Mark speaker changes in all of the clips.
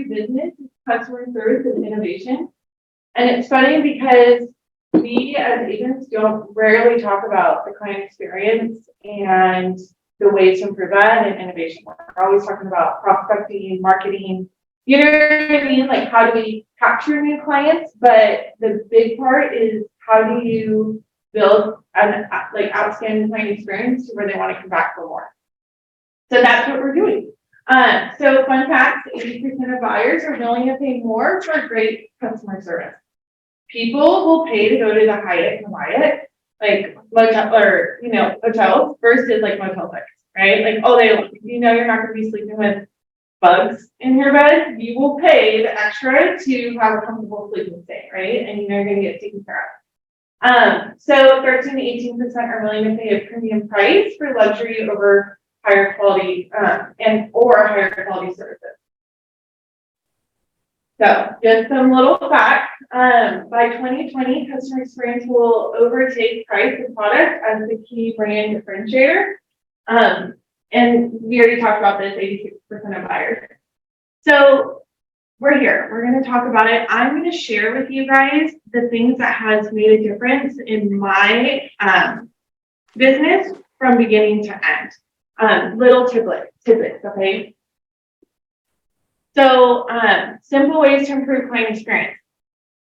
Speaker 1: every business is customer service and innovation. And it's funny because we as agents don't rarely talk about the client experience and the ways to improve that and innovation. We're always talking about prospecting, marketing, you know what I mean? Like, how do we capture new clients? But the big part is, how do you build an outstanding client experience to where they want to come back for more? So that's what we're doing. So fun fact, 80% of buyers are willing to pay more for great customer service. People will pay to go to the Hyatt and Wyatt, like motel or, hotels versus like Motel 6, right? Like, oh, you're not going to be sleeping with bugs in your bed. You will pay the extra to have a comfortable sleeping stay, right? And you're going to get taken care of. So 13 to 18% are willing to pay a premium price for luxury over higher quality or higher quality services. So just some little facts. By 2020, customer experience will overtake price and product as the key brand differentiator. And we already talked about this, 86% of buyers. So we're here. We're going to talk about it. I'm going to share with you guys the things that has made a difference in my business from beginning to end. Little tidbits, okay? So simple ways to improve client experience.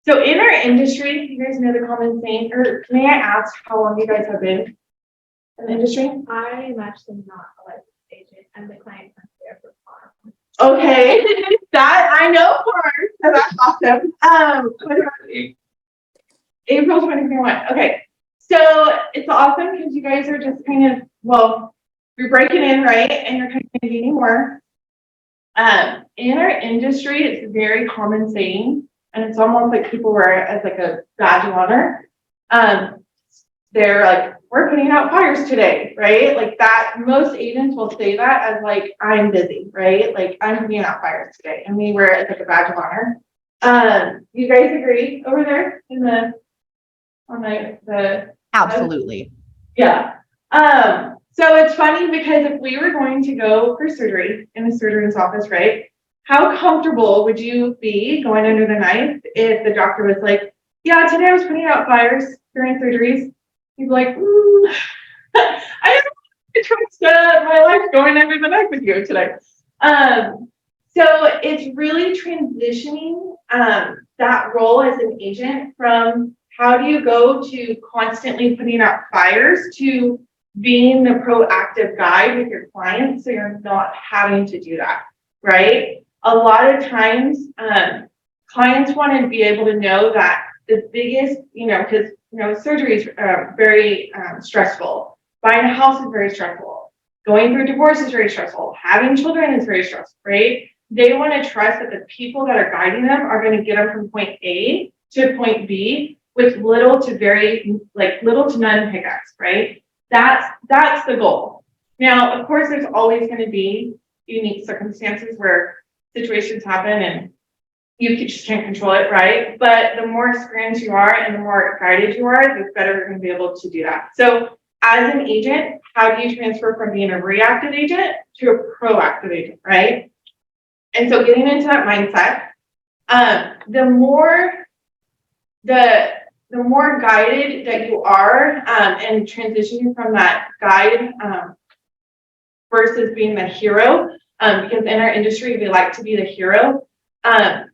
Speaker 1: So in our industry, you guys know the common saying, or may I ask how long you guys have been in the industry?
Speaker 2: I am actually not a licensed agent. I'm the client there for farm.
Speaker 1: Okay, that I know for, so that's awesome. What about you? April 2021. Okay, so it's awesome because you guys are just kind of, you're breaking in, right? And you're kind of getting more. In our industry, it's a very common saying, and it's almost like people wear it as like a badge of honor. They're like, we're putting out fires today, right? Like that, most agents will say that as like, I'm busy, right? Like I'm putting out fires today, and we wear it as like a badge of honor. You guys agree over there on the
Speaker 3: Absolutely.
Speaker 1: Yeah. So it's funny because if we were going to go for surgery in the surgeon's office, right? How comfortable would you be going under the knife if the doctor was like, yeah, today I was putting out fires during surgeries? You'd be like, I don't want to trust my life going under the knife with you today. So it's really transitioning that role as an agent from how do you go to constantly putting out fires to being the proactive guide with your clients, so you're not having to do that, right? A lot of times, clients want to be able to know that the biggest, because surgery is very stressful. Buying a house is very stressful. Going through divorce is very stressful. Having children is very stressful, right? They want to trust that the people that are guiding them are going to get them from point A to point B with little to none hiccups, right? That's the goal. Now, of course, there's always going to be unique circumstances where situations happen and you just can't control it, right? But the more experienced you are and the more guided you are, the better you're going to be able to do that. So as an agent, how do you transfer from being a reactive agent to a proactive agent, right? And so getting into that mindset, the more guided that you are and transitioning from that guide versus being the hero, because in our industry, we like to be the hero,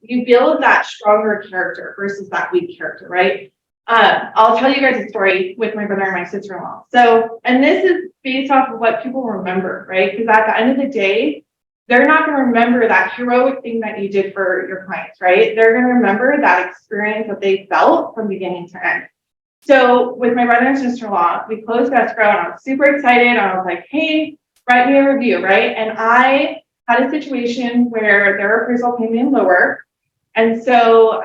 Speaker 1: you build that stronger character versus that weak character, right? I'll tell you guys a story with my brother and my sister-in-law. So, and this is based off of what people remember, right? Because at the end of the day, they're not going to remember that heroic thing that you did for your clients, right? They're going to remember that experience that they felt from beginning to end. So with my brother and sister-in-law, we closed escrow and I was super excited. I was like, hey, write me a review, right? And I had a situation where their appraisal came in lower. And so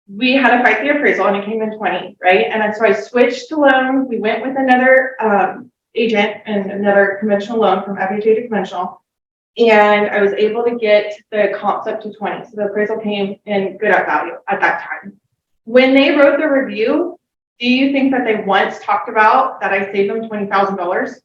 Speaker 1: we had to fight the appraisal and it came in 20, right? And so I switched to loan. We went with another agent and another conventional loan from FHA to conventional. And I was able to get the comps up to 20. So the appraisal came in good at value at that time. When they wrote the review, do you think that they once talked about that I saved them $20,000?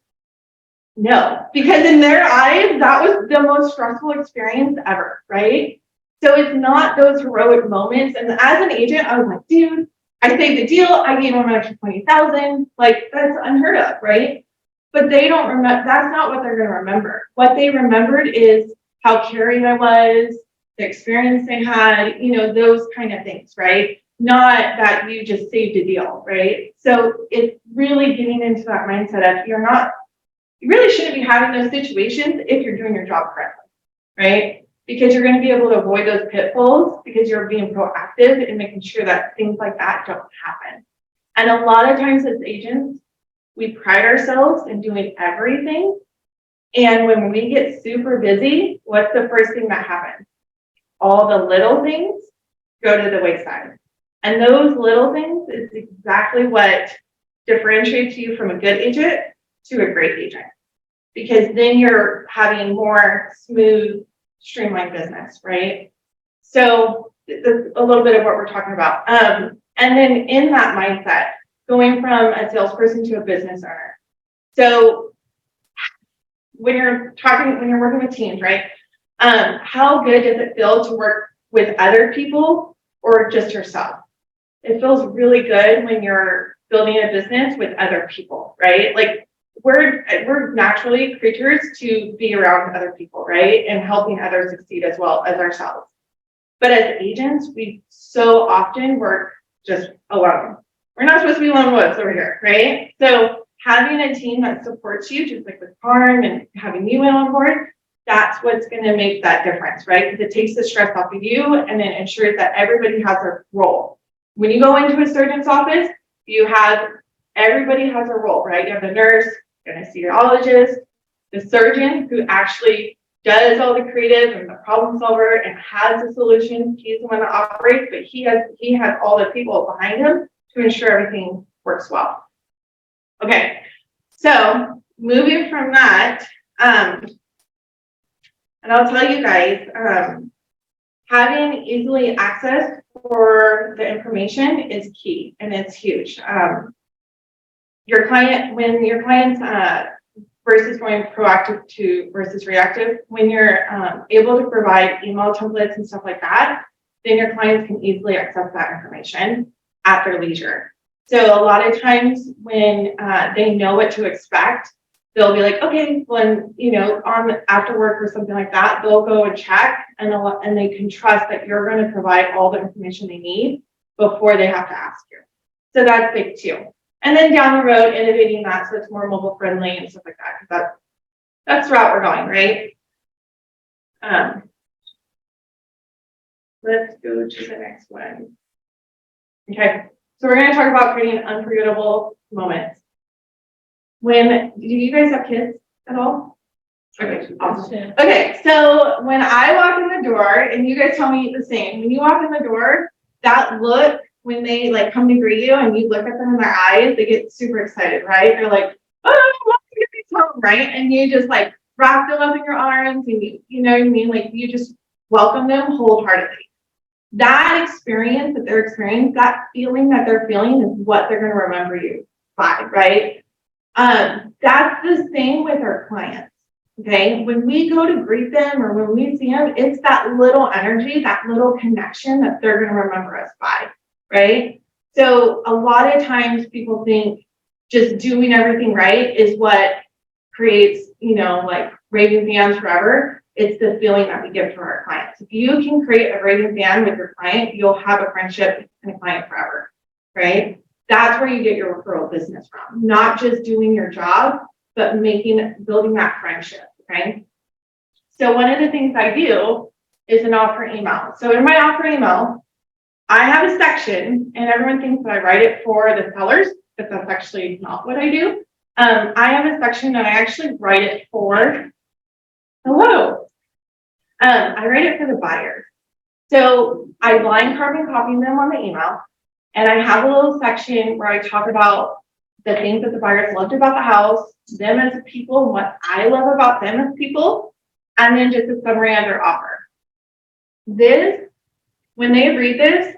Speaker 1: No, because in their eyes, that was the most stressful experience ever, right? So it's not those heroic moments. And as an agent, I was like, dude, I saved the deal. I gave them an extra 20,000. Like, that's unheard of, right? But they don't remember, that's not what they're going to remember. What they remembered is how caring I was, the experience they had, those kind of things, right? Not that you just saved a deal, right? So it's really getting into that mindset of you really shouldn't be having those situations if you're doing your job correctly, right? Because you're going to be able to avoid those pitfalls because you're being proactive and making sure that things like that don't happen. And a lot of times as agents, we pride ourselves in doing everything. And when we get super busy, what's the first thing that happens? All the little things go to the wayside. And those little things is exactly what differentiates you from a good agent to a great agent. Because then you're having more smooth, streamlined business, right? So that's a little bit of what we're talking about. And then in that mindset, going from a salesperson to a business owner. So when you're working with teams, right? How good does it feel to work with other people or just yourself? It feels really good when you're building a business with other people, right? Like we're naturally creatures to be around other people, right? And helping others succeed as well as ourselves. But as agents, we so often work just alone. We're not supposed to be lone wolves over here, right? So having a team that supports you, just like with Farm and having you in on board, that's what's going to make that difference, right? Because it takes the stress off of you and then ensures that everybody has their role. When you go into a surgeon's office, everybody has a role, right? You have the nurse, the anesthesiologist, the surgeon who actually does all the creative and the problem solver and has the solution. He's the one that operates, but he has all the people behind him to ensure everything works well. Okay, so moving from that, and I'll tell you guys, having easily access for the information is key and it's huge. When your clients versus going proactive versus reactive, when you're able to provide email templates and stuff like that, then your clients can easily access that information at their leisure. So a lot of times when they know what to expect, they'll be like, okay, when on after work or something like that, they'll go and check and they can trust that you're going to provide all the information they need before they have to ask you. So that's big too. And then down the road, innovating that so it's more mobile friendly and stuff like that, because that's the route we're going, right? Let's go to the next one. Okay, so we're going to talk about creating unforgettable moments. Do you guys have kids at all? Okay, awesome. Okay, so when I walk in the door, and you guys tell me the same, when you walk in the door, that look, when they come to greet you and you look at them in their eyes, they get super excited, right? They're like, oh, I want to get these home, right? And you just wrap them up in your arms and you know what I mean? You just welcome them wholeheartedly. That experience that they're experiencing, that feeling that they're feeling is what they're going to remember you by, right? That's the same with our clients. Okay, when we go to greet them or when we see them, it's that little energy, that little connection that they're going to remember us by, right? So a lot of times people think just doing everything right is what creates, raving fans forever. It's the feeling that we give to our clients. If you can create a raving fan with your client, you'll have a friendship and a client forever, right? That's where you get your referral business from, not just doing your job, but building that friendship, okay? So one of the things I do is an offer email. So in my offer email, I have a section, and everyone thinks that I write it for the sellers, but that's actually not what I do. I have a section that I actually write it for, I write it for the buyer. So I line carbon copy them on the email, and I have a little section where I talk about the things that the buyers loved about the house, them as people, and what I love about them as people, and then just a summary of their offer. When they read this,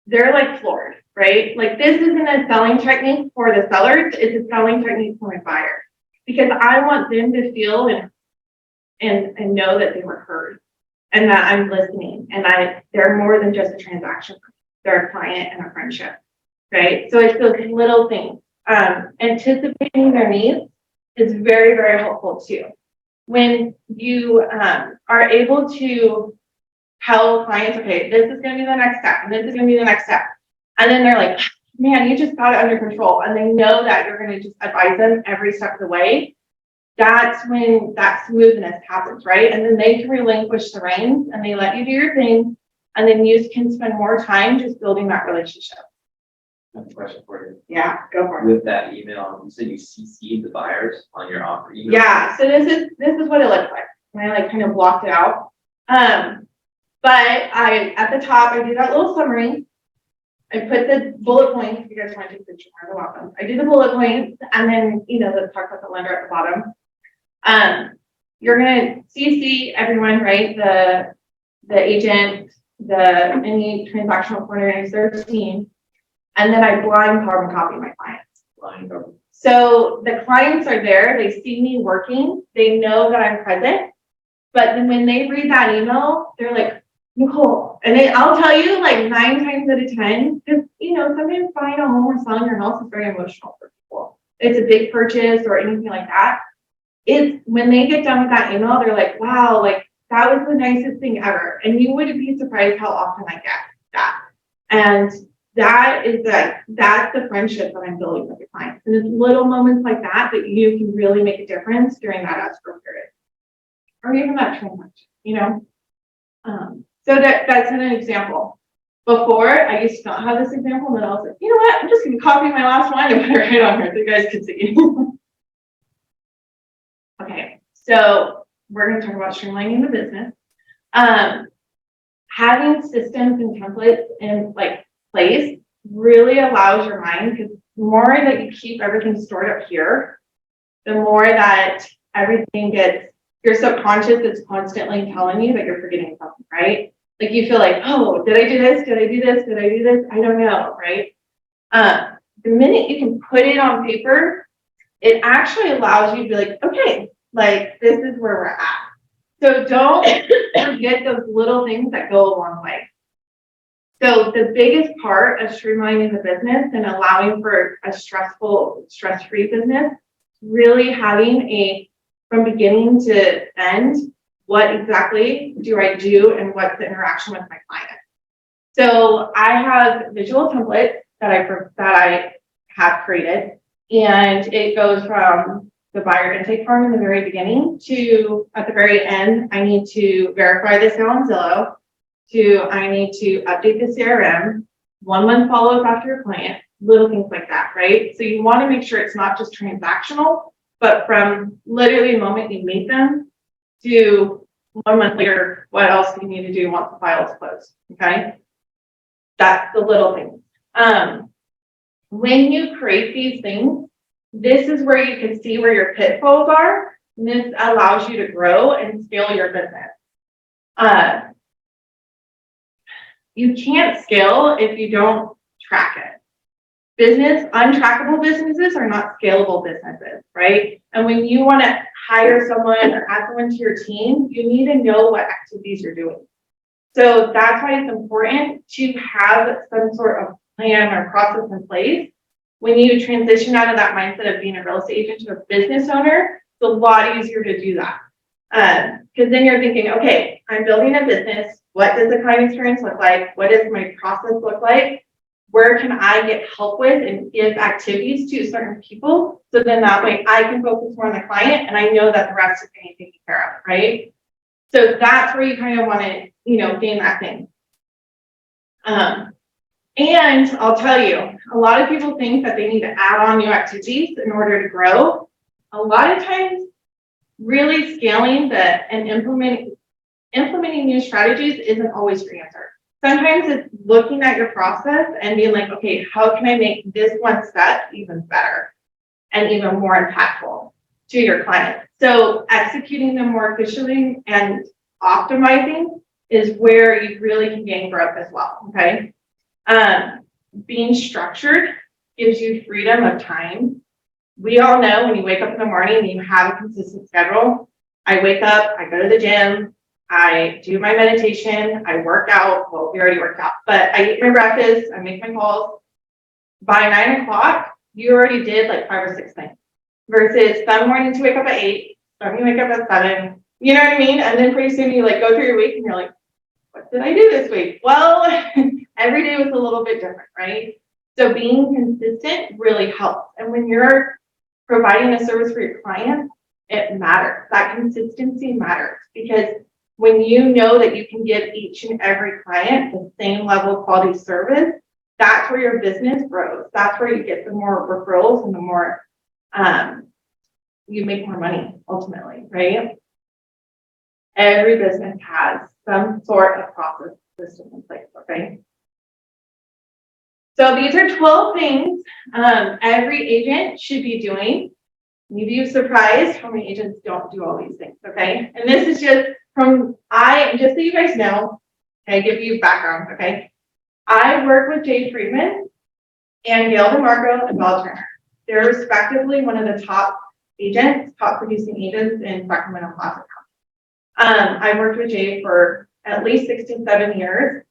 Speaker 1: they're floored, right? This isn't a selling technique for the sellers, it's a selling technique for my buyer. because I want them to feel and know that they were heard and that I'm listening and they're more than just a transaction. They're a client and a friendship, right? So it's those little things. Anticipating their needs is very, very helpful too. When you are able to tell clients, okay, this is going to be the next step, and this is going to be the next step. And then they're like, man, you just got it under control. And they know that you're going to just advise them every step of the way. That's when that smoothness happens, right? And then they can relinquish the reins and they let you do your thing. And then you can spend more time just building that relationship.
Speaker 3: I have a question for you.
Speaker 1: Yeah, go for it.
Speaker 3: With that email, you said you CC'd the buyers on your offer email?
Speaker 1: Yeah, so this is what it looks like. And I like kind of blocked it out. But at the top, I do that little summary. I put the bullet points. If you guys want to take a picture, you're welcome. I do the bullet points, and then let's talk about the lender at the bottom. You're gonna CC everyone, right? The agent, any transactional coordinators, their team, and then I blind carbon copy my clients.
Speaker 3: Line over.
Speaker 1: So the clients are there. They see me working. They know that I'm present. But then when they read that email, they're like, Nicole, and I'll tell you like 9 times out of 10, because sometimes buying a home or selling your house is very emotional for people. It's a big purchase or anything like that. It's when they get done with that email, they're like, wow, like that was the nicest thing ever. And you wouldn't be surprised how often I get that. And that's the friendship that I'm building with your clients. And it's little moments like that you can really make a difference during that escrow period. Or even that transaction, So that's an example. Before, I used to not have this example, and then I was like, you know what? I'm just going to copy my last line and put it right on here so you guys can see. Okay, so we're going to talk about streamlining the business. Having systems and templates in place really allows your mind, because the more that you keep everything stored up here, the more that everything gets, your subconscious is constantly telling you that you're forgetting something, right? Like you feel like, oh, did I do this? Did I do this? Did I do this? I don't know, right? The minute you can put it on paper, it actually allows you to be like, okay, like this is where we're at. So don't forget those little things that go a long way. So the biggest part of streamlining the business and allowing for a stress-free business, really having from beginning to end, what exactly do I do and what's the interaction with my client? So I have visual templates that I have created, and it goes from the buyer intake form in the very beginning to at the very end, I need to verify the sale on Zillow, to I need to update the CRM, 1 month follow-up after your client, little things like that, right? So you want to make sure it's not just transactional, but from literally the moment you meet them to 1 month later, what else do you need to do once the file is closed, okay? That's the little thing. When you create these things, this is where you can see where your pitfalls are, and this allows you to grow and scale your business. You can't scale if you don't track it. Untrackable businesses are not scalable businesses, right? And when you want to hire someone or add someone to your team, you need to know what activities you're doing. So that's why it's important to have some sort of plan or process in place. When you transition out of that mindset of being a real estate agent to a business owner, it's a lot easier to do that. Because then you're thinking, okay, I'm building a business. What does the client experience look like? What does my process look like? Where can I get help with and give activities to certain people? So then that way I can focus more on the client and I know that the rest is getting taken care of, right? So that's where you kind of want to, gain that thing. And I'll tell you, a lot of people think that they need to add on new activities in order to grow. A lot of times, really scaling and implementing new strategies isn't always your answer. Sometimes it's looking at your process and being like, okay, how can I make this one step even better and even more impactful to your client? So executing them more efficiently and optimizing is where you really can gain growth as well, okay? Being structured gives you freedom of time. we all know when you wake up in the morning and you have a consistent schedule. I wake up, I go to the gym, I do my meditation, I work out. Well, we already worked out, but I eat my breakfast, I make my calls. By 9 o'clock, you already did like 5 or 6 things. Versus some mornings you wake up at 8, some you wake up at 7. You know what I mean? And then pretty soon you like go through your week and you're like, what did I do this week? Well, every day was a little bit different, right? So being consistent really helps. And when you're providing a service for your clients, it matters. That consistency matters because when you know that you can give each and every client the same level of quality service, that's where your business grows. That's where you get the more referrals and the more you make more money ultimately, right? Every business has some sort of process system in place, okay? So these are 12 things every agent should be doing. You'd be surprised how many agents don't do all these things, okay? And this is just just so you guys know, okay, give you background, okay? I work with Jay Friedman and Gail DeMarco and Bella Turner. They're respectively one of the top producing agents in Sacramento Plaza County. I worked with Jay for at least 6 to 7 years,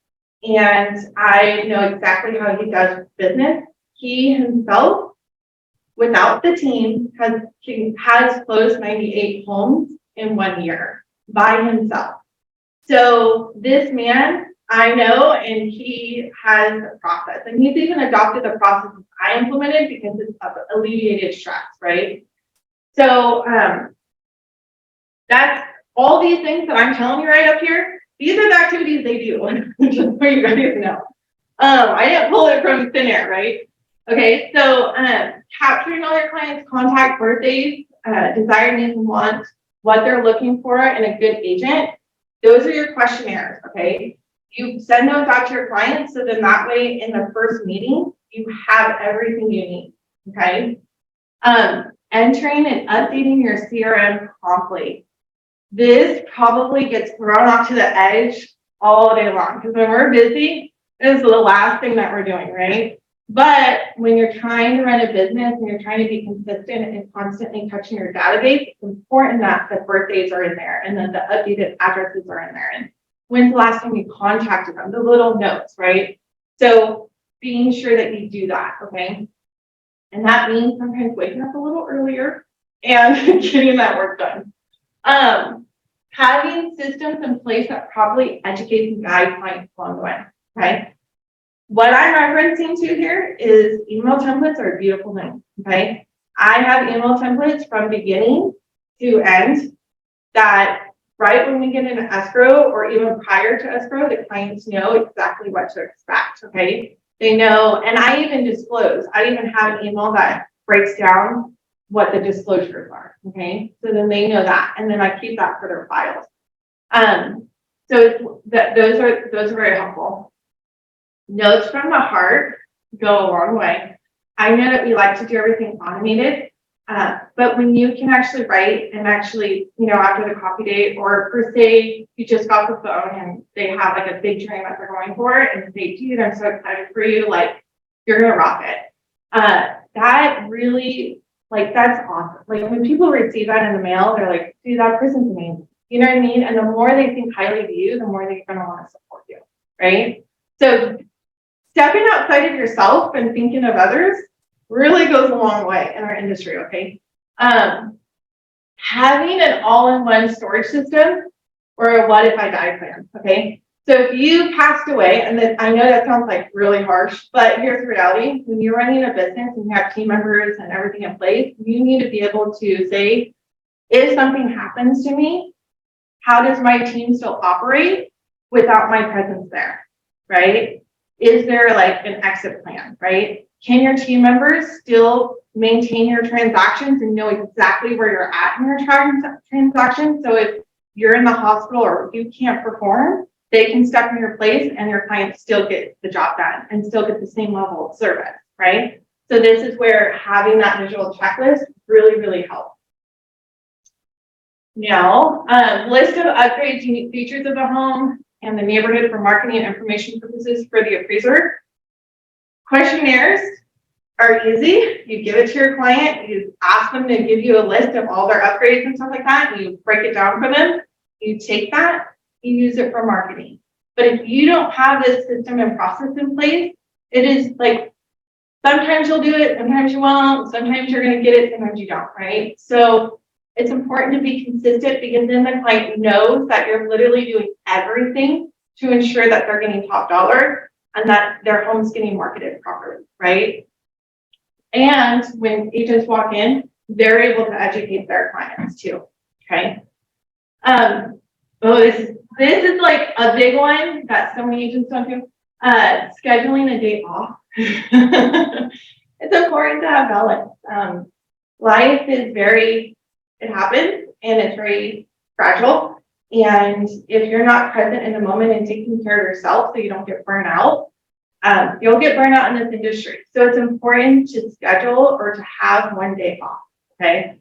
Speaker 1: and I know exactly how he does business. He himself, without the team, has closed 98 homes in 1 year by himself. So this man, I know, and he has a process, and he's even adopted the process I implemented because it's alleviated stress, right? So that's all these things that I'm telling you right up here. These are the activities they do, just so you guys know. I didn't pull it from thin air, right? Okay, so capturing all your clients' contact, birthdays, desired needs and wants, what they're looking for in a good agent. Those are your questionnaires, okay? You send those out to your clients, so then that way in the first meeting, you have everything you need, okay? Entering and updating your CRM promptly. This probably gets thrown off to the edge all day long because when we're busy, this is the last thing that we're doing, right? But when you're trying to run a business and you're trying to be consistent and constantly touching your database, it's important that the birthdays are in there and then the updated addresses are in there. And when's the last time you contacted them? The little notes, right? So being sure that you do that, okay? And that means sometimes waking up a little earlier and getting that work done. Having systems in place that properly educate and guide clients along the way, okay? What I'm referencing to here is email templates are a beautiful thing, okay? I have email templates from beginning to end that right when we get into escrow or even prior to escrow, the clients know exactly what to expect, okay? They know, and I even disclose. I even have an email that breaks down what the disclosures are, okay? So then they know that, and then I keep that for their files. So those are very helpful. Notes from the heart go a long way. I know that we like to do everything automated, but when you can actually write and actually, after the coffee date, or per se, you just got the phone and they have like a big dream that they're going for, and they, dude, I'm so excited for you, like you're gonna rock it. That really, like, that's awesome. Like when people receive that in the mail, they're like, dude, that person's amazing. You know what I mean? And the more they think highly of you, the more they're gonna want to support you, right? So stepping outside of yourself and thinking of others really goes a long way in our industry, okay? Having an all-in-one storage system or a what if I die plan, okay? So if you passed away, and then I know that sounds like really harsh, but here's the reality. When you're running a business and you have team members and everything in place, you need to be able to say, if something happens to me, how does my team still operate without my presence there, right? Is there like an exit plan, right? Can your team members still maintain your transactions and know exactly where you're at in your transaction? So if you're in the hospital or you can't perform, they can step in your place and your clients still get the job done and still get the same level of service, right? So this is where having that visual checklist really, really helps. Now, list of upgrades, unique features of the home and the neighborhood for marketing and information purposes for the appraiser. Questionnaires are easy. You give it to your client, you ask them to give you a list of all their upgrades and stuff like that, and you break it down for them. You take that, you use it for marketing. But if you don't have this system and process in place, it is like, sometimes you'll do it, sometimes you won't, sometimes you're gonna get it, sometimes you don't, right? So it's important to be consistent because then the client knows that you're literally doing everything to ensure that they're getting top dollar and that their home's getting marketed properly, right? And when agents walk in, they're able to educate their clients too, okay? This is like a big one that so many agents don't do. Scheduling a day off. It's important to have balance. Life is it happens and it's very fragile. And if you're not present in the moment and taking care of yourself so you don't get burned out, you'll get burned out in this industry. So it's important to schedule or to have one day off, okay?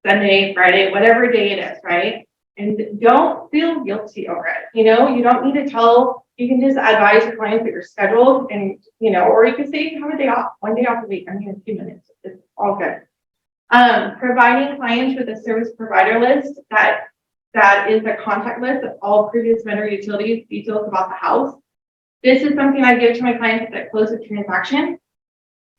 Speaker 1: Sunday, Friday, whatever day it is, right? And don't feel guilty over it. You know, you don't need to you can just advise your clients that you're scheduled and, you know, or you can say you can have a day off, one day off a week. I mean, a few minutes, it's all good. Providing clients with a service provider list that is a contact list of all previous vendor utilities details about the house. This is something I give to my clients that close a transaction.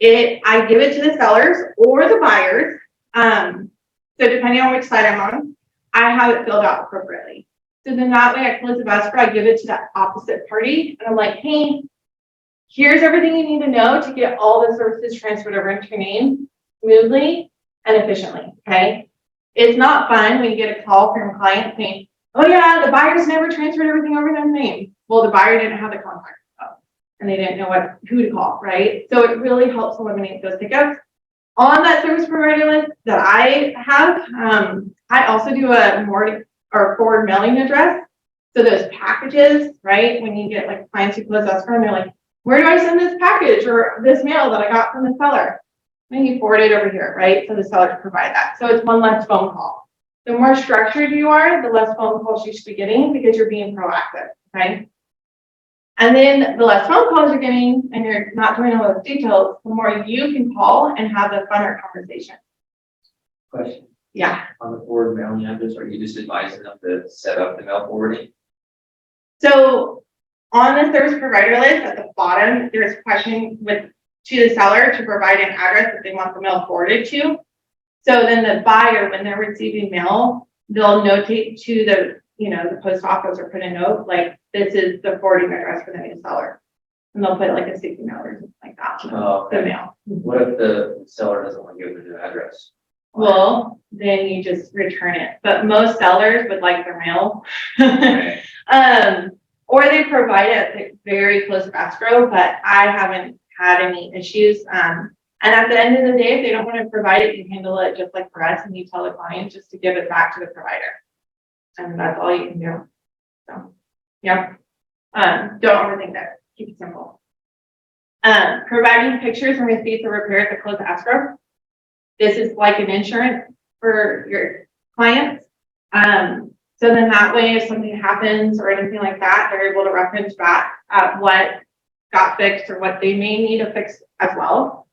Speaker 1: I give it to the sellers or the buyers. So depending on which side I'm on, I have it filled out appropriately. So then that way I close the escrow, I give it to that opposite party, and I'm like, hey, here's everything you need to know to get all the services transferred over into your name smoothly and efficiently, okay? It's not fun when you get a call from a client saying, oh yeah, the buyer's never transferred everything over to their name. Well, the buyer didn't have the contact info, and they didn't know who to call, right? So it really helps eliminate those hiccups. On that service provider list that I have, I also do a forward mailing address. So those packages, right? When you get like clients who close escrow and they're like, where do I send this package or this mail that I got from the seller? And you forward it over here, right? So the seller can provide that. So it's one less phone call. The more structured you are, the less phone calls you should be getting because you're being proactive, okay? And then the less phone calls you're getting and you're not doing all those details, the more you can call and have the funner conversation.
Speaker 3: Question.
Speaker 1: Yeah.
Speaker 3: On the forward mailing address, are you just advising them to set up the mail forwarding?
Speaker 1: So on the service provider list at the bottom, there's a question to the seller to provide an address that they want the mail forwarded to. So then the buyer, when they're receiving mail, they'll notate to the post office or put a note like this is the forwarding address for the new seller. And they'll put like a sticky note or something like that. The mail.
Speaker 3: What if the seller doesn't want to give the new address?
Speaker 1: Well, then you just return it. But most sellers would like their mail.
Speaker 3: Okay.
Speaker 1: Or they provide it very close to escrow, but I haven't had any issues. And at the end of the day, if they don't want to provide it, you handle it just like for us and you tell the client just to give it back to the provider. And that's all you can do. So, yeah. Don't overthink that. Keep it simple. Providing pictures and receipts of repairs that close escrow. This is like an insurance for your clients. So then that way, if something happens or anything like that, they're able to reference back at what got fixed or what they may need to fix as well.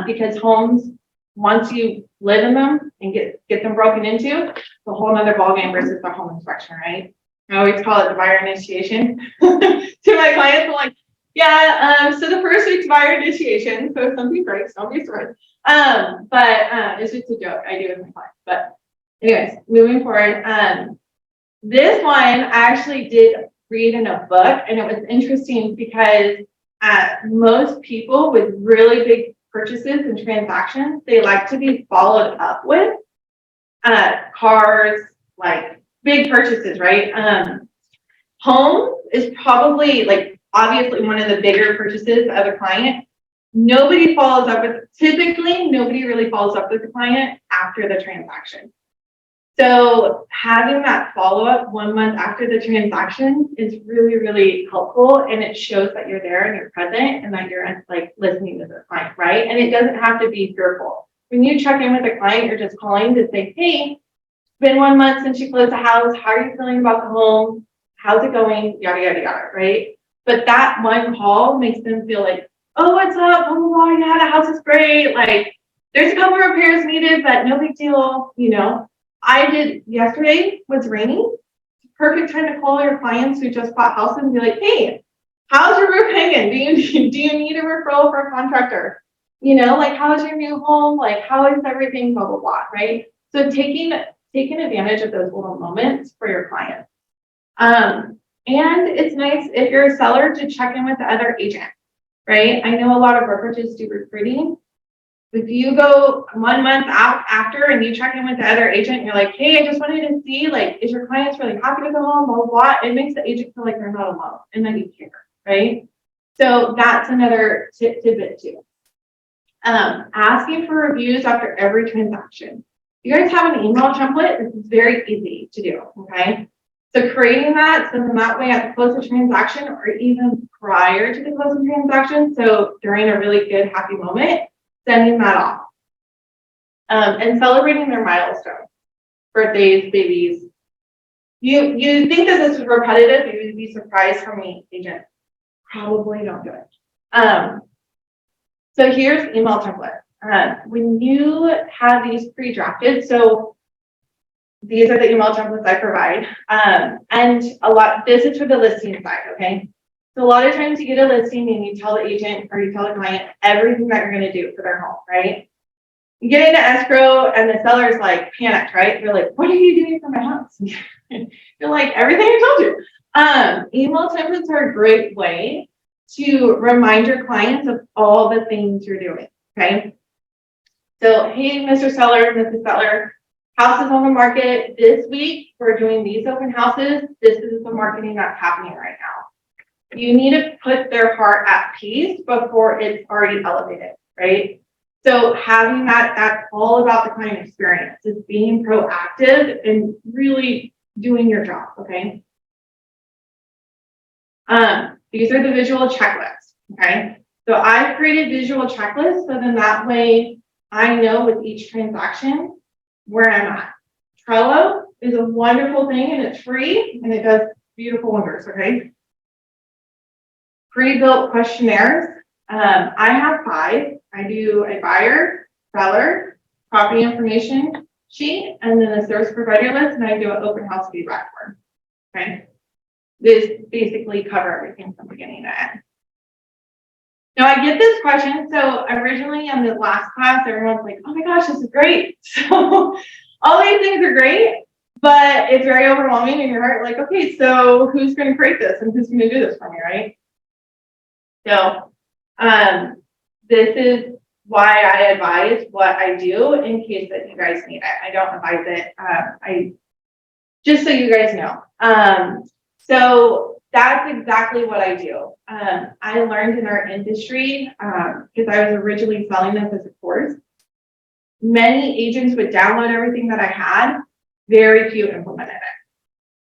Speaker 1: Because homes, once you live in them and get them broken into, it's a whole nother ballgame versus the home inspection, right? I always call it the buyer initiation. To my clients, I'm like, yeah, so the first week's buyer initiation. So if something breaks, don't be sorry. But it's just a joke I do with my clients. But anyways, moving forward, this one I actually did read in a book, and it was interesting because most people with really big purchases and transactions, they like to be followed up with cars, like big purchases, right? Home is probably like obviously one of the bigger purchases of a client. Typically nobody really follows up with the client after the transaction. So having that follow-up 1 month after the transaction is really, really helpful. And it shows that you're there and you're present and that you're like listening to the client, right? And it doesn't have to be fearful. When you check in with a client, you're just calling to say, hey, it's been 1 month since you closed the house. How are you feeling about the home? How's it going? Yada, yada, yada, right? But that one call makes them feel like oh, what's up? Blah, blah, blah. Yeah, the house is great. Like, there's a couple repairs needed, but no big deal. You know, I did yesterday was rainy. Perfect time to call your clients who just bought houses and be like, hey, how's your roof hanging? Do you need a referral for a contractor? You know, like, how's your new home? Like, how is everything? Blah, blah, blah, right? So taking advantage of those little moments for your clients. And it's nice if you're a seller to check in with the other agent, right? I know a lot of brokerages do recruiting. If you go 1 month out after and you check in with the other agent, you're like, hey, I just wanted to see, like, is your clients really happy with the home, blah, blah, blah. It makes the agent feel like they're not alone and that you care, right? So that's another tidbit too. Asking for reviews after every transaction. You guys have an email template. This is very easy to do, okay? So creating that, so then that way at the close of transaction or even prior to the close of transaction, so during a really good, happy moment, sending that off. And celebrating their milestones, birthdays, babies. You think that this is repetitive, you would be surprised how many agents probably don't do it. So here's email template. When you have these pre-drafted, so these are the email templates I provide. And this is for the listing side, okay? So a lot of times you get a listing and you tell the agent or you tell the client everything that you're going to do for their home, right? You get into escrow and the seller's like panicked, right? They're like, what are you doing for my house? You're like, everything I told you. Email templates are a great way to remind your clients of all the things you're doing, okay? So, hey, Mr. Seller, Mrs. Seller, house is on the market this week. We're doing these open houses. This is the marketing that's happening right now. You need to put their heart at peace before it's already elevated, right? So having that's all about the client experience. It's being proactive and really doing your job, okay? These are the visual checklists, okay? So I've created visual checklists so then that way I know with each transaction where I'm at. Trello is a wonderful thing and it's free and it does beautiful wonders, okay? Pre-built questionnaires. I have 5. I do a buyer, seller, property information sheet, and then a service provider list, and I do an open house feedback form. Okay. This basically cover everything from beginning to end. Now I get this question. So originally in the last class, everyone's like, oh my gosh, this is great. So all these things are great, but it's very overwhelming in your heart. Like, okay, so who's going to create this and who's going to do this for me, right? So this is why I advise what I do in case that you guys need it. I don't advise it. I just so you guys know. So that's exactly what I do. I learned in our industry because I was originally selling this as a course. Many agents would download everything that I had. Very few implemented it.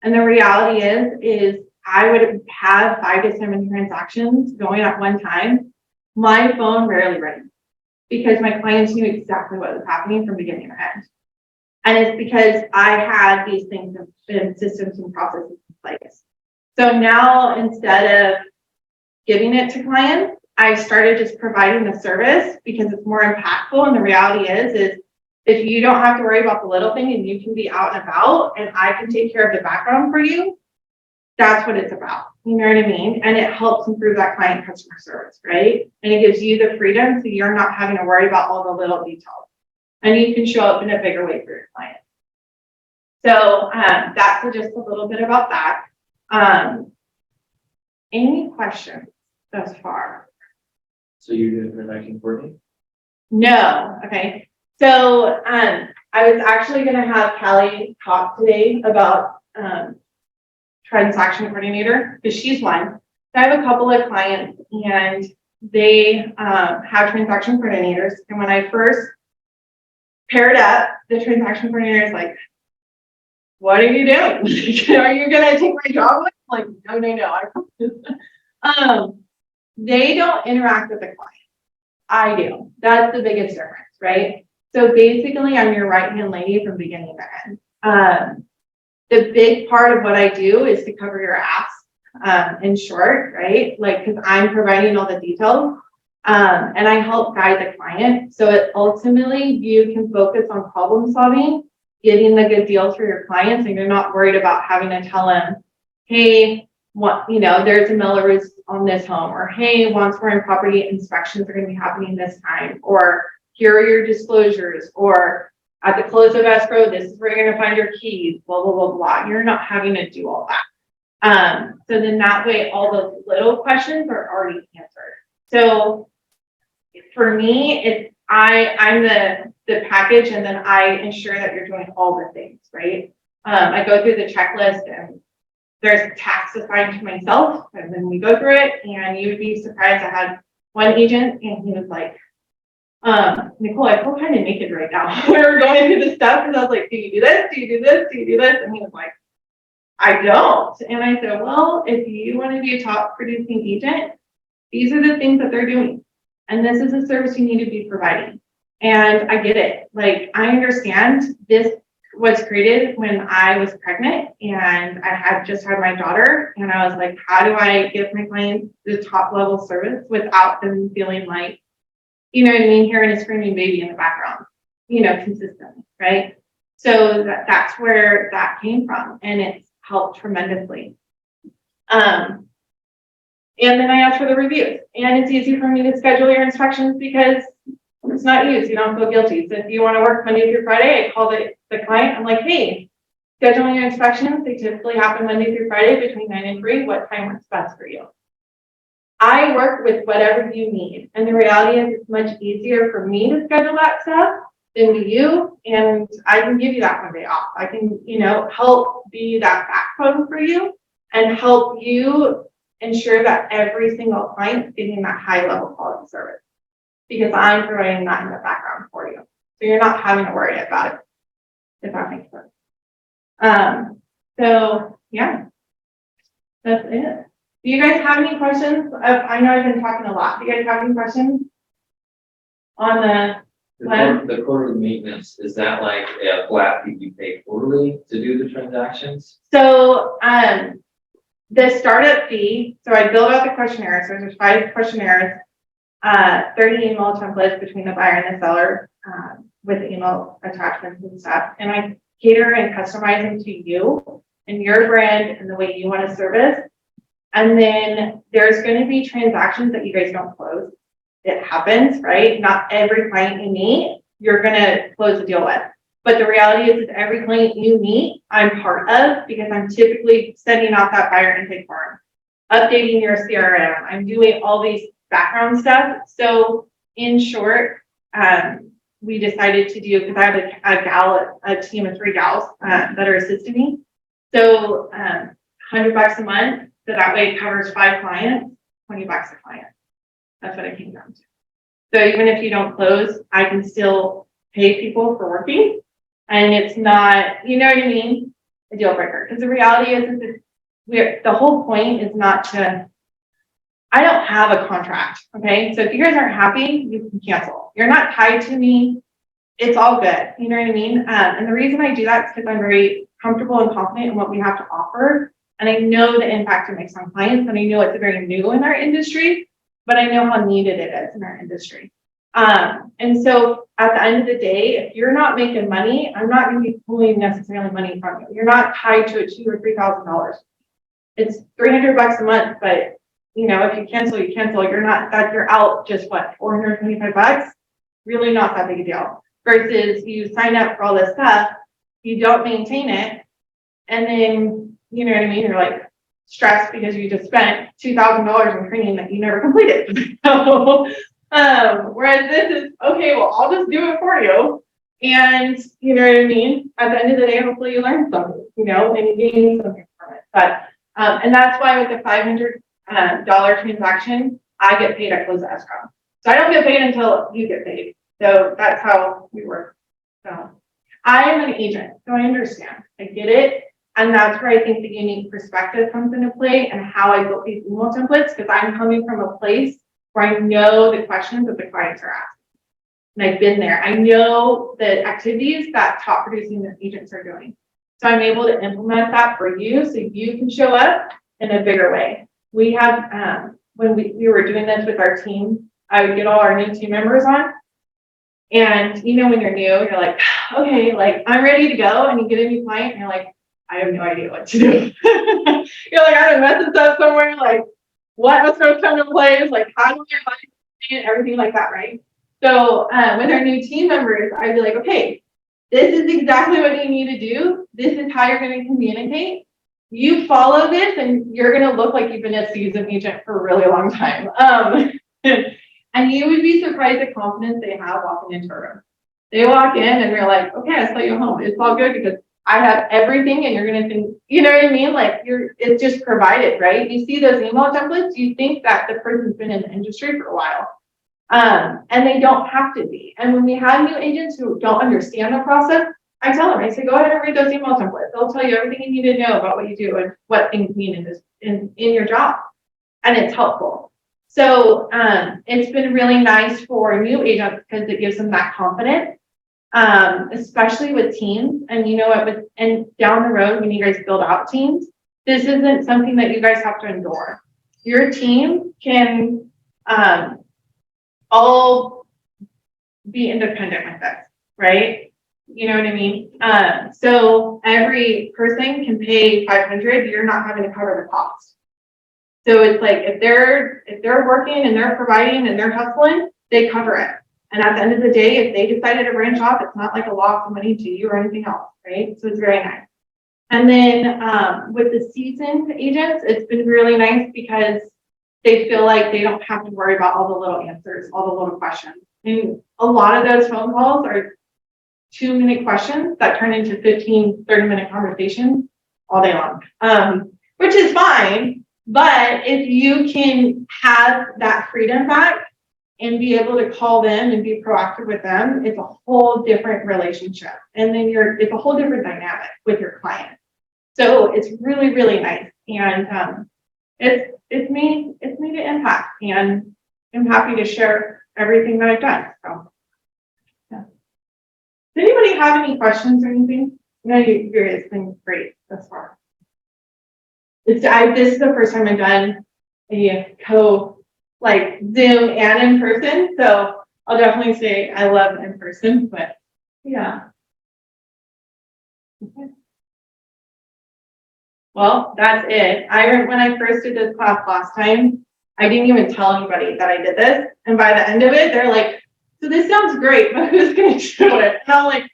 Speaker 1: And the reality is I would have 5 to 7 transactions going at one time. My phone rarely rang because my clients knew exactly what was happening from beginning to end. And it's because I had these things in systems and processes in place. So now instead of giving it to clients, I started just providing the service because it's more impactful. And the reality is if you don't have to worry about the little thing and you can be out and about and I can take care of the background for you, that's what it's about. You know what I mean? And it helps improve that client customer service, right? And it gives you the freedom so you're not having to worry about all the little details. And you can show up in a bigger way for your client. So that's just a little bit about that. Any questions thus far?
Speaker 3: So you're doing transaction coordinating?
Speaker 1: No. Okay. So I was actually going to have Callie talk today about transaction coordinator because she's one. So I have a couple of clients and they have transaction coordinators. And when I first paired up, the transaction coordinator is like, what are you doing? Are you going to take my job? Like, no. They don't interact with the client. I do. That's the biggest difference, right? So basically, I'm your right-hand lady from beginning to end. The big part of what I do is to cover your ass, in short, right? Like, because I'm providing all the details. And I help guide the client. So it ultimately you can focus on problem solving, getting the good deals for your clients, and you're not worried about having to tell them, hey, there's a Melrose on this home, or hey, once we're in property inspections are going to be happening this time, or here are your disclosures, or at the close of escrow, this is where you're going to find your keys, blah, blah, blah, blah. You're not having to do all that. So then that way, all those little questions are already answered. So for me, I'm the package, and then I ensure that you're doing all the things, right? I go through the checklist, and there's tasks assigned to myself, and then we go through it, and you would be surprised. I had one agent, and he was like, Nicole, I feel kind of naked right now. We were going through this stuff, and I was like, do you do this? Do you do this? Do you do this? And he was like, I don't. And I said, well, if you want to be a top producing agent, these are the things that they're doing. And this is a service you need to be providing. And I get it. Like, I understand this was created when I was pregnant and I had just had my daughter. And I was like, how do I give my clients the top level service without them feeling like, you know what I mean, hearing a screaming baby in the background, consistently, right? So that's where that came from. And it's helped tremendously. And then I asked for the reviews, and it's easy for me to schedule your inspections because it's not you, so you don't feel guilty. So if you want to work Monday through Friday, I call the client. I'm like, hey, scheduling your inspections, they typically happen Monday through Friday between 9 and 3. What time works best for you? I work with whatever you need. And the reality is it's much easier for me to schedule that stuff than to you. And I can give you that one day off. I can, help be that backbone for you and help you ensure that every single client is getting that high level quality service, because I'm providing that in the background for you. So you're not having to worry about it, if that makes sense. So yeah, that's it. Do you guys have any questions? I know I've been talking a lot. Do you guys have any questions on
Speaker 3: the quarterly maintenance? Is that like a flat fee you pay quarterly to do the transactions?
Speaker 1: So the startup fee, so I build out the questionnaires. So there's 5 questionnaires, 30 email templates between the buyer and the seller, with email attachments and stuff. And I cater and customize them to you and your brand and the way you want to service. And then there's going to be transactions that you guys don't close. It happens, right? Not every client you meet, you're going to close a deal with. But the reality is every client you meet, I'm part of, because I'm typically sending out that buyer intake form, updating your CRM. I'm doing all these background stuff. So in short, we decided to do, because I have a team of 3 gals that are assisting me. So $100 a month. So that way it covers 5 clients, $20 a client. That's what it came down to. So even if you don't close, I can still pay people for working. And it's not, you know what I mean, a deal breaker. Because the reality is the whole point is not to, I don't have a contract, okay? So if you guys aren't happy, you can cancel. You're not tied to me. It's all good. You know what I mean? And the reason I do that is because I'm very comfortable and confident in what we have to offer. And I know the impact it makes on clients. And I know it's very new in our industry, but I know how needed it is in our industry. And so at the end of the day, if you're not making money, I'm not going to be pulling necessarily money from you. You're not tied to a $2,000 or $3,000. It's $300 a month, but if you cancel, you cancel. You're not that you're out just what, $425? Really not that big a deal. Versus you sign up for all this stuff, you don't maintain it, and then you know what I mean. You're like stressed because you just spent $2,000 in training that you never completed. So, whereas this is okay. Well, I'll just do it for you, and you know what I mean. At the end of the day, hopefully you learn something, and you gain something from it. But and that's why with the $500 transaction, I get paid at close of escrow. So I don't get paid until you get paid. So that's how we work. So I am an agent, so I understand. I get it. And that's where I think the unique perspective comes into play and how I built these email templates, because I'm coming from a place where I know the questions that the clients are asking. And I've been there. I know the activities that top producing agents are doing. So I'm able to implement that for you so you can show up in a bigger way. We have, when we were doing this with our team I would get all our new team members on. And you know, when you're new, you're like, okay, like I'm ready to go. And you get a new client and you're like, I have no idea what to do. You're like, I don't mess this up somewhere. Like, what else going to come into place? Like, how do I find it? Everything like that, right? So with our new team members, I'd be like, okay, this is exactly what you need to do. This is how you're going to communicate. You follow this and you're going to look like you've been a seasoned agent for a really long time. And you would be surprised the confidence they have walking into a room. They walk in and you're like, okay, I saw you home. It's all good because I have everything and you're going to think, you know what I mean? Like it's just provided, right? You see those email templates, you think that the person's been in the industry for a while. And they don't have to be. And when we have new agents who don't understand the process, I tell them, I say, go ahead and read those email templates. They'll tell you everything you need to know about what you do and what things mean in your job. And it's helpful. So it's been really nice for new agents because it gives them that confidence, especially with teams. And you know what, and down the road, when you guys build out teams, this isn't something that you guys have to endure. Your team can all be independent with this, right? You know what I mean? So every person can pay $500. You're not having to cover the cost. So it's like if they're working and they're providing and they're hustling, they cover it. And at the end of the day, if they decided to branch off, it's not like a loss of money to you or anything else, right? So it's very nice. And then with the seasoned agents, it's been really nice because they feel like they don't have to worry about all the little answers, all the little questions. And a lot of those phone calls are 2-minute questions that turn into 15, 30-minute conversations all day long, which is fine. But if you can have that freedom back and be able to call them and be proactive with them, it's a whole different relationship. And then it's a whole different dynamic with your client. So it's really, really nice. And it's made an impact, and I'm happy to share everything that I've done. So yeah. Does anybody have any questions or anything? No, it's been great thus far. This is the first time I've done a Zoom and in person. So I'll definitely say I love in person, but yeah. Okay. Well, that's it. When I first did this class last time, I didn't even tell anybody that I did this. And by the end of it, they're like, so this sounds great, but who's going to do it? And I'm like,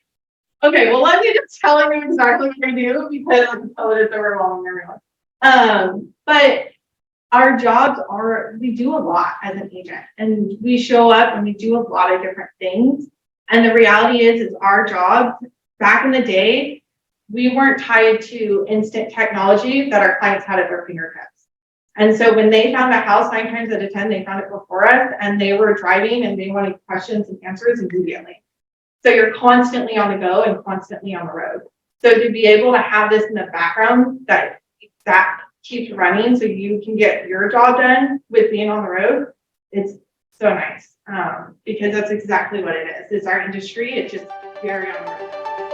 Speaker 1: okay, well, let me just tell you exactly what I do because I can tell it is overwhelming everyone. But our jobs we do a lot as an agent, and we show up and we do a lot of different things. And the reality is our jobs back in the day, we weren't tied to instant technology that our clients had at their fingertips. And so when they found a house 9 times out of 10, they found it before us, and they were driving and they wanted questions and answers immediately. So you're constantly on the go and constantly on the road. So to be able to have this in the background that keeps running so you can get your job done with being on the road, it's so nice. Because that's exactly what it is. It's our industry. It's just very on the road.